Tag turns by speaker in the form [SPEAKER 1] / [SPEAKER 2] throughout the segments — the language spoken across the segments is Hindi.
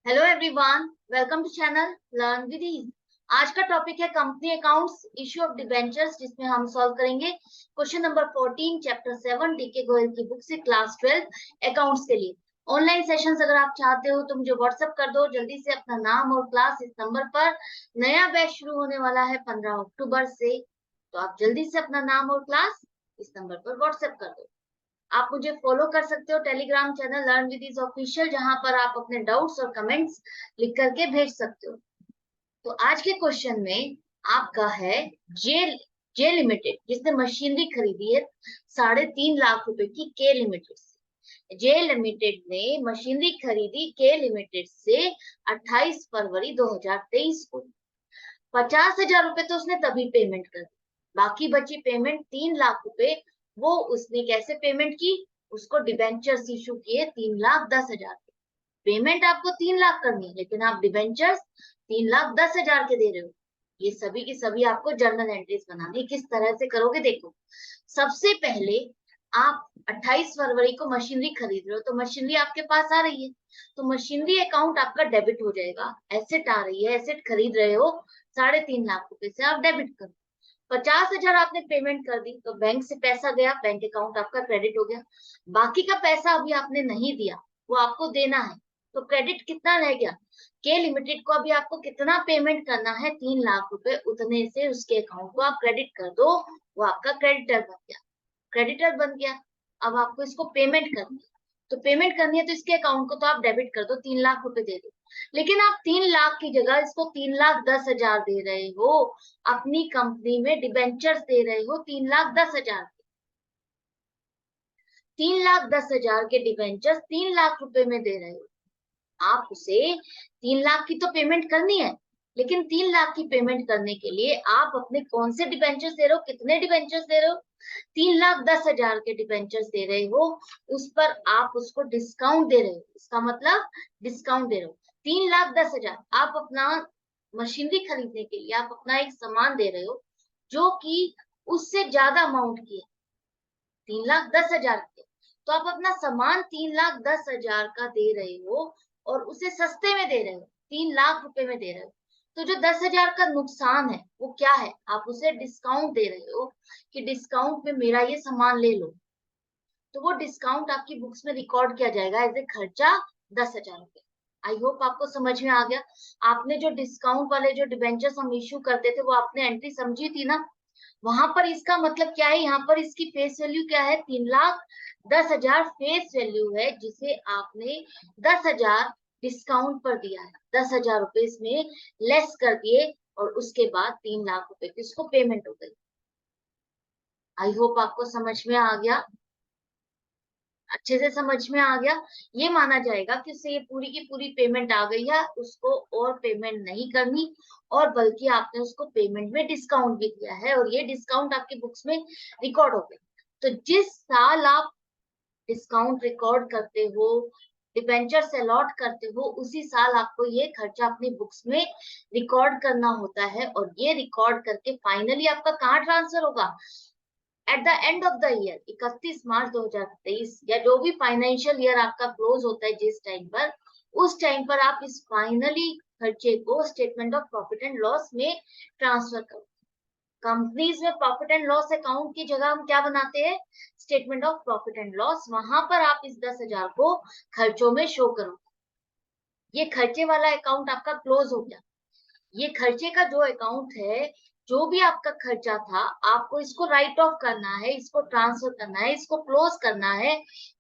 [SPEAKER 1] Hello everyone, welcome to channel learn with ease. आज का टॉपिक है company accounts, issue of debentures, जिसमें हम सॉल्व करेंगे question number 14 chapter 7 DK Goyal की बुक से क्लास 12 अकाउंट्स के लिए। ऑनलाइन सेशंस अगर आप चाहते हो तो मुझे व्हाट्सएप कर दो जल्दी से अपना नाम और क्लास इस नंबर पर। नया बैच शुरू होने वाला है 15 अक्टूबर से, तो आप जल्दी से अपना नाम और क्लास इस नंबर पर व्हाट्सएप कर दो। आप मुझे फॉलो कर सकते हो Telegram channel learn with is official, जहां पर आप अपने डाउट्स और कमेंट्स लिख करके भेज सकते हो। तो आज के क्वेश्चन में आपका है जे जे लिमिटेड, जिसने मशीनरी खरीदी है 3.5 लाख रुपए की के लिमिटेड से। जे लिमिटेड ने मशीनरी खरीदी के लिमिटेड से 28 फरवरी 2023 को। 50,000 रुपए तो उसने तभी पेमेंट कर दी, बाकी बची पेमेंट 3 लाख रुपए वो उसने कैसे पेमेंट की? उसको डिबेंचर्स इशू किए 3,10,000 के। पेमेंट आपको 3 लाख करनी है, लेकिन आप डिबेंचर्स 3,10,000 के दे रहे हो। ये सभी की सभी आपको जर्नल एंट्रीज बनानी है। किस तरह से करोगे देखो। सबसे पहले आप 28 फरवरी को मशीनरी खरीद रहे हो, तो मशीनरी आपके पास आ रही है, तो मशीनरी अकाउंट आपका डेबिट हो जाएगा। एसेट आ रही है, एसेट खरीद रहे हो 3.5 लाख रुपए से, आप डेबिट करो। 50,000 आपने पेमेंट कर दी, तो बैंक से पैसा गया, बैंक अकाउंट आपका क्रेडिट हो गया। बाकी का पैसा अभी आपने नहीं दिया, वो आपको देना है, तो क्रेडिट कितना रह गया? के लिमिटेड को अभी आपको कितना पेमेंट करना है? 3 लाख रुपए। उतने से उसके अकाउंट को आप क्रेडिट कर दो, वो आपका क्रेडिटर बन गया। क्रेडिटर बन गया। अब आपको इसको पेमेंट करनी है, तो पेमेंट करनी है तो इसके अकाउंट को तो आप डेबिट कर दो, 3 लाख रुपए दे दो। लेकिन आप 3 लाख की जगह इसको 3,10,000 दे रहे हो। अपनी कंपनी में डिबेंचर्स दे रहे हो 3,10,000। 3,10,000 के डिबेंचर्स 3 लाख रुपए में दे रहे हो। आप उसे 3 लाख की तो पेमेंट करनी है, लेकिन 3 लाख की पेमेंट करने के लिए आप अपने कौन से डिबेंचर्स दे रहे हो? कितने डिबेंचर्स दे रहे हो? 3,10,000 के डिबेंचर्स दे रहे हो। उस पर आप उसको डिस्काउंट दे रहे हो, इसका मतलब डिस्काउंट दे रहे हो। 3,10,000 आप अपना मशीनरी खरीदने के लिए आप अपना एक सामान दे रहे हो, जो कि उससे ज्यादा अमाउंट की है, 3,10,000 के। तो आप अपना सामान 3,10,000 का दे रहे हो और उसे सस्ते में दे रहे हो, 3 लाख रुपए में दे रहे हो। तो जो 10,000 का नुकसान है वो क्या है? आप उसे डिस्काउंट दे रहे हो कि डिस्काउंट में मेरा ये सामान ले लो। तो वो डिस्काउंट आपकी बुक्स में रिकॉर्ड किया जाएगा एज ए खर्चा 10,000 रुपए। आई होप आपको समझ में आ गया। आपने जो डिस्काउंट वाले जो डिबेंचर्स हम इश्यू करते थे, वो आपने एंट्री समझी थी ना? वहां पर इसका मतलब क्या है? यहाँ पर इसकी फेस वैल्यू क्या है? 3,10,000 फेस वैल्यू है, जिसे आपने 10,000 डिस्काउंट पर दिया है। 10,000 रुपए इसमें लेस कर दिए और उसके बाद 3 लाख रुपए की इसको पेमेंट हो गई। आई होप आपको समझ में आ गया, अच्छे से समझ में आ गया। ये माना जाएगा कि उससे ये पूरी की पूरी पेमेंट आ गई है, उसको और पेमेंट नहीं करनी, और बल्कि आपने उसको पेमेंट में डिस्काउंट भी दिया है, और ये डिस्काउंट आपकी बुक्स में रिकॉर्ड हो गई। तो जिस साल आप डिस्काउंट रिकॉर्ड करते हो, डिबेंचर्स अलॉट करते हो, उसी साल आपको ये खर्चा अपनी बुक्स में रिकॉर्ड करना होता है। और ये रिकॉर्ड करके फाइनली आपका कहाँ ट्रांसफर होगा? At the end of the year, 31 मार्च 2023, या जो भी फाइनेंशियल ईयर आपका क्लोज होता है जिस टाइम पर, उस टाइम पर आप इस फाइनली खर्चे को statement of profit and loss में ट्रांसफर करो। कंपनीज में प्रॉफिट एंड लॉस अकाउंट की जगह हम क्या बनाते हैं? Statement of profit and loss. वहां पर आप इस 10,000 को खर्चों में शो करो। ये खर्चे वाला अकाउंट आपका क्लोज हो गया। ये खर्चे का जो अकाउंट है, जो भी आपका खर्चा था, आपको इसको राइट ऑफ करना है, इसको ट्रांसफर करना है, इसको क्लोज करना है।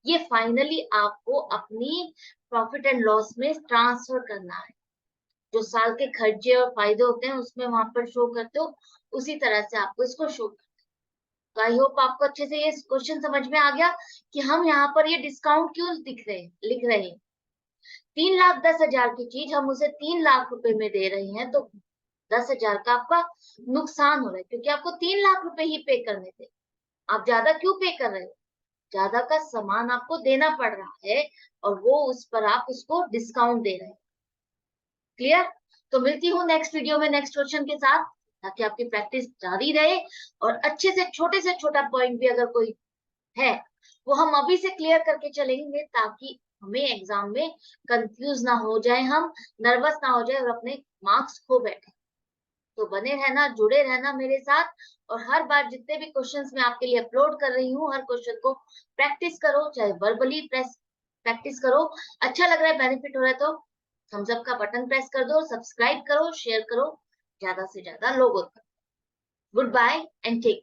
[SPEAKER 1] ये फाइनली आपको अपनी प्रॉफिट एंड लॉस में ट्रांसफर करना है। जो साल के खर्चे और फायदे होते हैं उसमें वहां पर शो करते हो, उसी तरह से आपको इसको शो करना है। तो आई होप आपको अच्छे से ये क्वेश्चन समझ में आ गया कि हम यहाँ पर ये डिस्काउंट क्यों लिख रहे हैं। 3,10,000 की चीज हम उसे 3 लाख रुपए में दे रहे हैं, तो 10,000 का आपका नुकसान हो रहा है, क्योंकि आपको 3 लाख रुपए ही पे करने थे। आप ज्यादा क्यों पे कर रहे हो? ज्यादा का सामान आपको देना पड़ रहा है, और वो उस पर आप उसको डिस्काउंट दे रहे हैं। क्लियर? तो मिलती हूँ नेक्स्ट वीडियो में नेक्स्ट क्वेश्चन के साथ, ताकि आपकी प्रैक्टिस जारी रहे, और अच्छे से छोटा पॉइंट भी अगर कोई है वो हम अभी से क्लियर करके चलेंगे ताकि हमें एग्जाम में कंफ्यूज ना हो जाए, हम नर्वस ना हो जाए और अपने मार्क्स खो बैठे। तो बने रहना, जुड़े रहना मेरे साथ, और हर बार जितने भी क्वेश्चंस मैं आपके लिए अपलोड कर रही हूँ, हर क्वेश्चन को प्रैक्टिस करो, चाहे वर्बली प्रैक्टिस करो। अच्छा लग रहा है, बेनिफिट हो रहा है तो थम्स अप का बटन प्रेस कर दो, सब्सक्राइब करो, शेयर करो ज्यादा से ज्यादा लोगों तक। Good bye and take